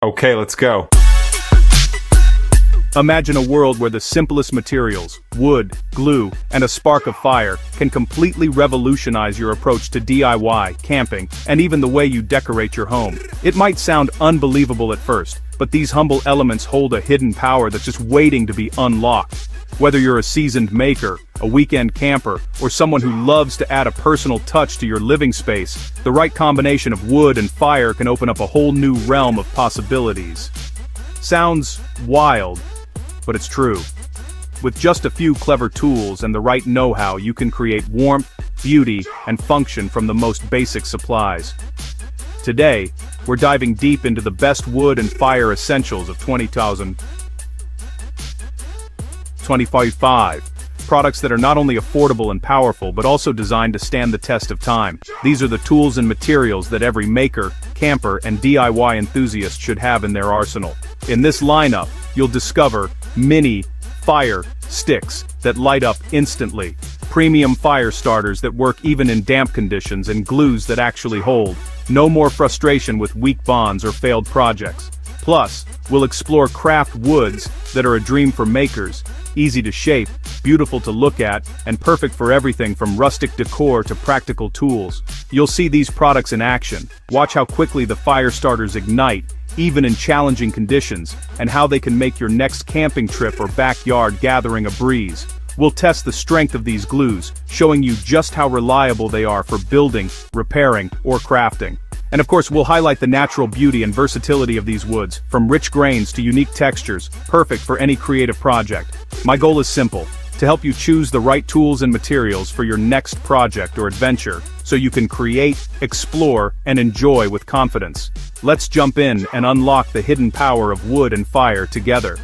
Okay, let's go. Imagine a world where the simplest materials, wood, glue, and a spark of fire, can completely revolutionize your approach to DIY, camping, and even the way you decorate your home. It might sound unbelievable at first, but these humble elements hold a hidden power that's just waiting to be unlocked. Whether you're a seasoned maker, a weekend camper, or someone who loves to add a personal touch to your living space, the right combination of wood and fire can open up a whole new realm of possibilities. Sounds wild, but it's true. With just a few clever tools and the right know-how, you can create warmth, beauty, and function from the most basic supplies. Today, we're diving deep into the best wood and fire essentials of 2025. Products that are not only affordable and powerful but also designed to stand the test of time. These are the tools and materials that every maker, camper, and DIY enthusiast should have in their arsenal. In this lineup, you'll discover mini fire sticks that light up instantly, premium fire starters that work even in damp conditions, and glues that actually hold. No more frustration with weak bonds or failed projects. Plus, we'll explore craft woods that are a dream for makers, easy to shape, beautiful to look at, and perfect for everything from rustic decor to practical tools. You'll see these products in action, watch how quickly the fire starters ignite, even in challenging conditions, and how they can make your next camping trip or backyard gathering a breeze. We'll test the strength of these glues, showing you just how reliable they are for building, repairing, or crafting. And of course, we'll highlight the natural beauty and versatility of these woods, from rich grains to unique textures, perfect for any creative project. My goal is simple: to help you choose the right tools and materials for your next project or adventure, so you can create, explore, and enjoy with confidence. Let's jump in and unlock the hidden power of wood and fire together.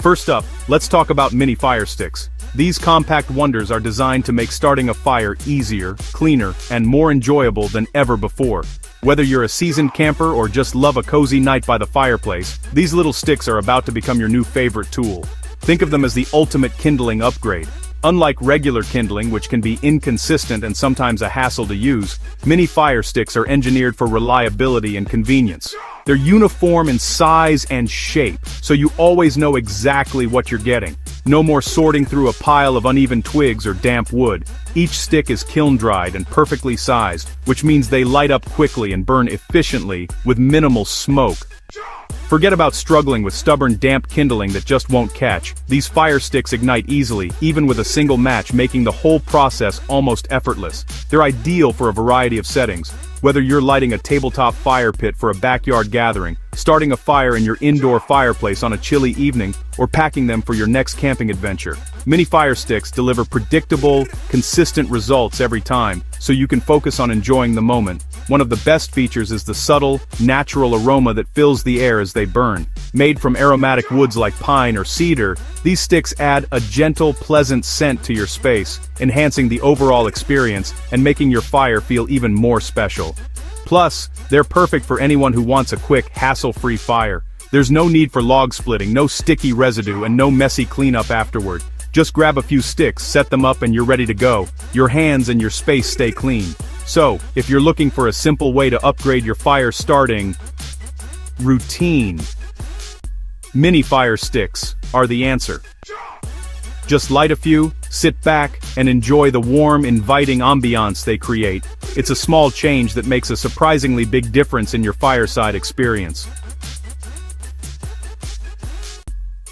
First up, let's talk about mini fire sticks. These compact wonders are designed to make starting a fire easier, cleaner, and more enjoyable than ever before. Whether you're a seasoned camper or just love a cozy night by the fireplace, these little sticks are about to become your new favorite tool. Think of them as the ultimate kindling upgrade. Unlike regular kindling, which can be inconsistent and sometimes a hassle to use, mini fire sticks are engineered for reliability and convenience. They're uniform in size and shape, so you always know exactly what you're getting. No more sorting through a pile of uneven twigs or damp wood. Each stick is kiln-dried and perfectly sized, which means they light up quickly and burn efficiently with minimal smoke. Forget about struggling with stubborn damp kindling that just won't catch. These fire sticks ignite easily, even with a single match, making the whole process almost effortless. They're ideal for a variety of settings. Whether you're lighting a tabletop fire pit for a backyard gathering, starting a fire in your indoor fireplace on a chilly evening, or packing them for your next camping adventure, mini fire sticks deliver predictable, consistent results every time, so you can focus on enjoying the moment. One of the best features is the subtle, natural aroma that fills the air as they burn. Made from aromatic woods like pine or cedar, these sticks add a gentle, pleasant scent to your space, enhancing the overall experience and making your fire feel even more special. Plus, they're perfect for anyone who wants a quick, hassle-free fire. There's no need for log splitting, no sticky residue, and no messy cleanup afterward. Just grab a few sticks, set them up, and you're ready to go. Your hands and your space stay clean. So, if you're looking for a simple way to upgrade your fire starting routine, mini fire sticks are the answer. Just light a few, sit back, and enjoy the warm, inviting ambiance they create. It's a small change that makes a surprisingly big difference in your fireside experience.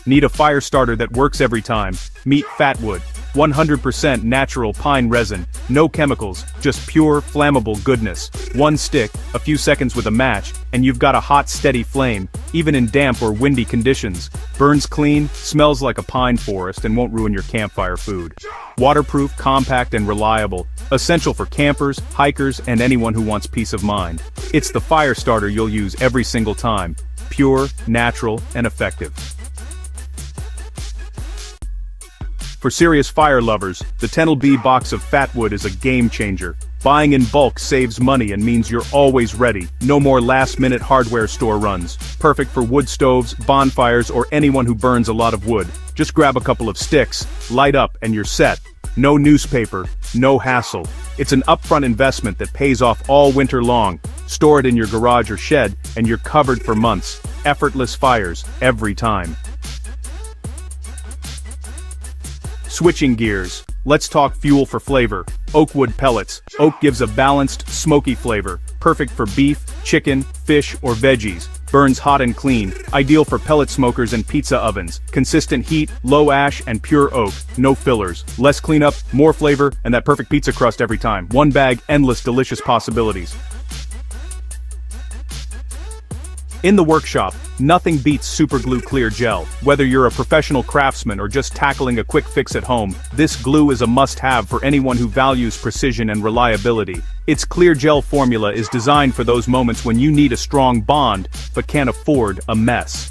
Need a fire starter that works every time? Meet Fatwood. 100% natural pine resin, no chemicals, just pure, flammable goodness. One stick, a few seconds with a match, and you've got a hot, steady flame, even in damp or windy conditions. Burns clean, smells like a pine forest, and won't ruin your campfire food. Waterproof, compact, and reliable, essential for campers, hikers, and anyone who wants peace of mind. It's the fire starter you'll use every single time. Pure, natural, and effective. For serious fire lovers, the 10LB box of Fatwood is a game changer. Buying in bulk saves money and means you're always ready. No more last-minute hardware store runs. Perfect for wood stoves, bonfires, or anyone who burns a lot of wood. Just grab a couple of sticks, light up, and you're set. No newspaper, no hassle. It's an upfront investment that pays off all winter long. Store it in your garage or shed, and you're covered for months. Effortless fires, every time. Switching gears. Let's talk fuel for flavor. Oak wood pellets. Oak gives a balanced, smoky flavor. Perfect for beef, chicken, fish, or veggies. Burns hot and clean. Ideal for pellet smokers and pizza ovens. Consistent heat, low ash, and pure oak. No fillers. Less cleanup, more flavor, and that perfect pizza crust every time. One bag, endless delicious possibilities. In the workshop, nothing beats Super Glue Clear Gel. Whether you're a professional craftsman or just tackling a quick fix at home, this glue is a must-have for anyone who values precision and reliability. Its clear gel formula is designed for those moments when you need a strong bond, but can't afford a mess.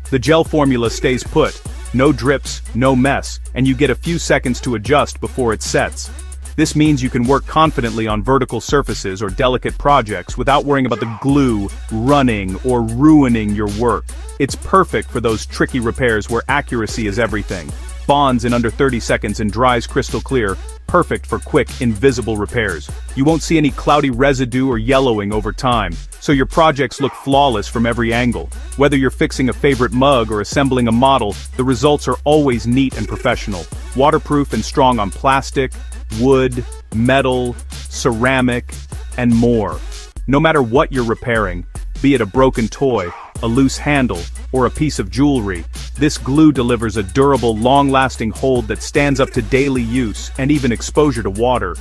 The gel formula stays put, no drips, no mess, and you get a few seconds to adjust before it sets. This means you can work confidently on vertical surfaces or delicate projects without worrying about the glue running or ruining your work. It's perfect for those tricky repairs where accuracy is everything. Bonds in under 30 seconds and dries crystal clear, perfect for quick, invisible repairs. You won't see any cloudy residue or yellowing over time, so your projects look flawless from every angle. Whether you're fixing a favorite mug or assembling a model, the results are always neat and professional. Waterproof and strong on plastic, wood, metal, ceramic, and more. No matter what you're repairing, be it a broken toy, a loose handle, or a piece of jewelry, this glue delivers a durable, long-lasting hold that stands up to daily use and even exposure to water.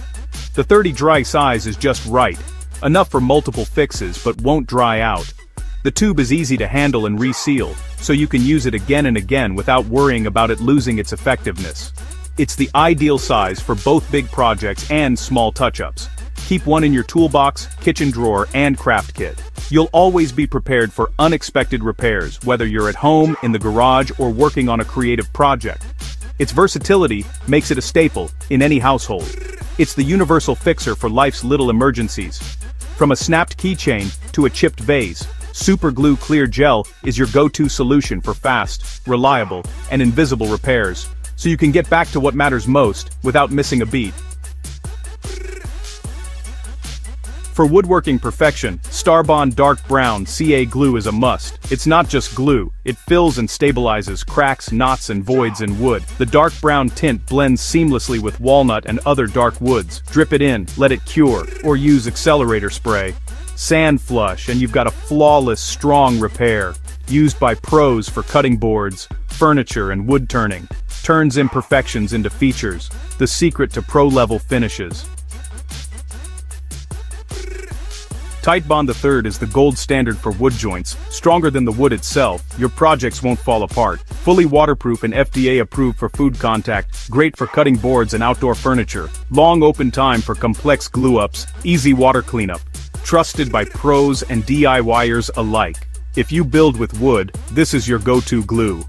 The 30 dry size is just right, enough for multiple fixes but won't dry out. The tube is easy to handle and reseal, so you can use it again and again without worrying about it losing its effectiveness. It's the ideal size for both big projects and small touch-ups. Keep one in your toolbox, kitchen drawer, and craft kit. You'll always be prepared for unexpected repairs, whether you're at home, in the garage, or working on a creative project. Its versatility makes it a staple in any household. It's the universal fixer for life's little emergencies. From a snapped keychain to a chipped vase, Super Glue Clear Gel is your go-to solution for fast, reliable, and invisible repairs, so you can get back to what matters most without missing a beat. For woodworking perfection, Starbond Dark Brown CA glue is a must. It's not just glue, it fills and stabilizes cracks, knots, and voids in wood. The dark brown tint blends seamlessly with walnut and other dark woods. Drip it in, let it cure, or use accelerator spray. Sand flush, and you've got a flawless, strong repair. Used by pros for cutting boards, furniture, and wood turning. Turns imperfections into features, the secret to pro-level finishes. Titebond III is the gold standard for wood joints. Stronger than the wood itself, your projects won't fall apart. Fully waterproof and FDA approved for food contact, great for cutting boards and outdoor furniture. Long open time for complex glue-ups, easy water cleanup. Trusted by pros and DIYers alike. If you build with wood, this is your go-to glue.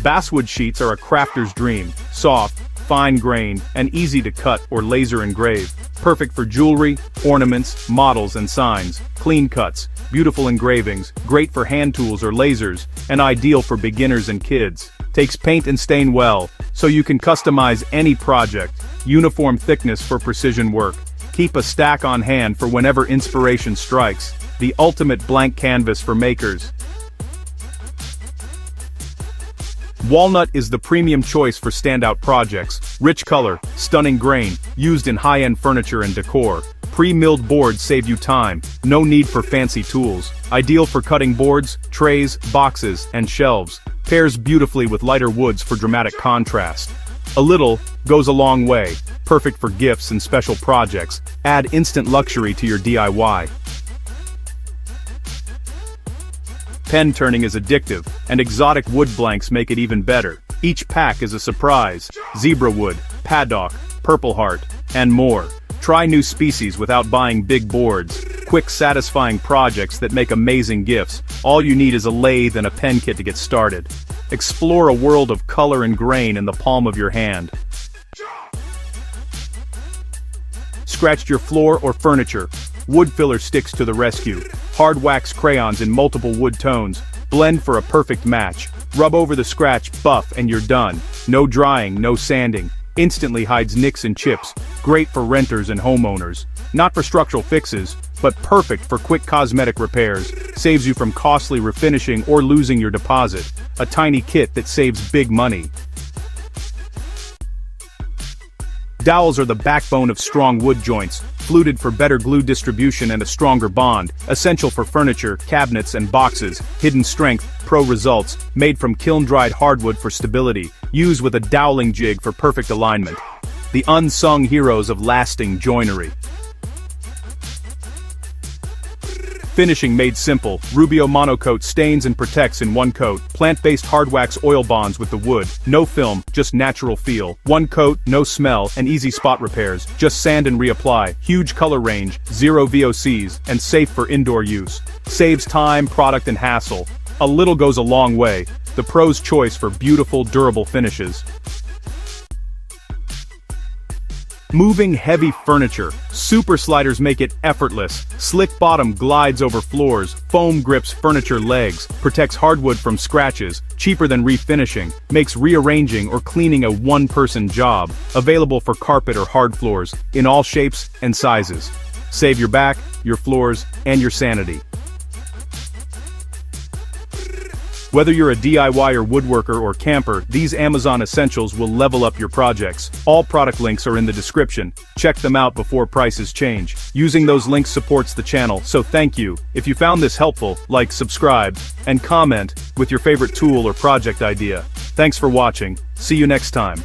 Basswood sheets are a crafter's dream. Soft, fine-grained, and easy to cut or laser engrave. Perfect for jewelry, ornaments, models, and signs. Clean cuts, beautiful engravings, great for hand tools or lasers, and ideal for beginners and kids. Takes paint and stain well, so you can customize any project. Uniform thickness for precision work. Keep a stack on hand for whenever inspiration strikes. The ultimate blank canvas for makers. Walnut is the premium choice for standout projects. Rich color, stunning grain, used in high-end furniture and decor. Pre-milled boards save you time, no need for fancy tools. Ideal for cutting boards, trays, boxes, and shelves. Pairs beautifully with lighter woods for dramatic contrast. A little goes a long way. Perfect for gifts and special projects. Add instant luxury to your DIY. Pen turning is addictive, and exotic wood blanks make it even better. Each pack is a surprise. Zebra wood, paddock, purple heart, and more. Try new species without buying big boards. Quick, satisfying projects that make amazing gifts. All you need is a lathe and a pen kit to get started. Explore a world of color and grain in the palm of your hand. Scratched your floor or furniture? Wood filler sticks to the rescue. Hard wax crayons in multiple wood tones. Blend for a perfect match. Rub over the scratch, buff, and you're done. No drying, no sanding. Instantly hides nicks and chips, great for renters and homeowners. Not for structural fixes, but perfect for quick cosmetic repairs. Saves you from costly refinishing or losing your deposit. A tiny kit that saves big money. Dowels are the backbone of strong wood joints, fluted for better glue distribution and a stronger bond, essential for furniture, cabinets and boxes. Hidden strength, pro results, made from kiln-dried hardwood for stability, used with a doweling jig for perfect alignment. The unsung heroes of lasting joinery. Finishing made simple. Rubio monocoat stains and protects in one coat. Plant-based hard wax oil bonds with the wood. No film, just natural feel. One coat, no smell, and easy spot repairs. Just sand and reapply. Huge color range, 0 VOCs, and safe for indoor use. Saves time, product, and hassle. A little goes a long way. The pro's choice for beautiful, durable finishes. Moving heavy furniture. Super sliders make it effortless. Slick bottom glides over floors. Foam grips furniture legs. Protects hardwood from scratches. Cheaper than refinishing. Makes rearranging or cleaning a one-person job. Available for carpet or hard floors. In all shapes and sizes. Save your back, your floors, and your sanity. Whether you're a DIYer, woodworker, or camper, these Amazon essentials will level up your projects. All product links are in the description. Check them out before prices change. Using those links supports the channel, so thank you. If you found this helpful, like, subscribe, and comment with your favorite tool or project idea. Thanks for watching. See you next time.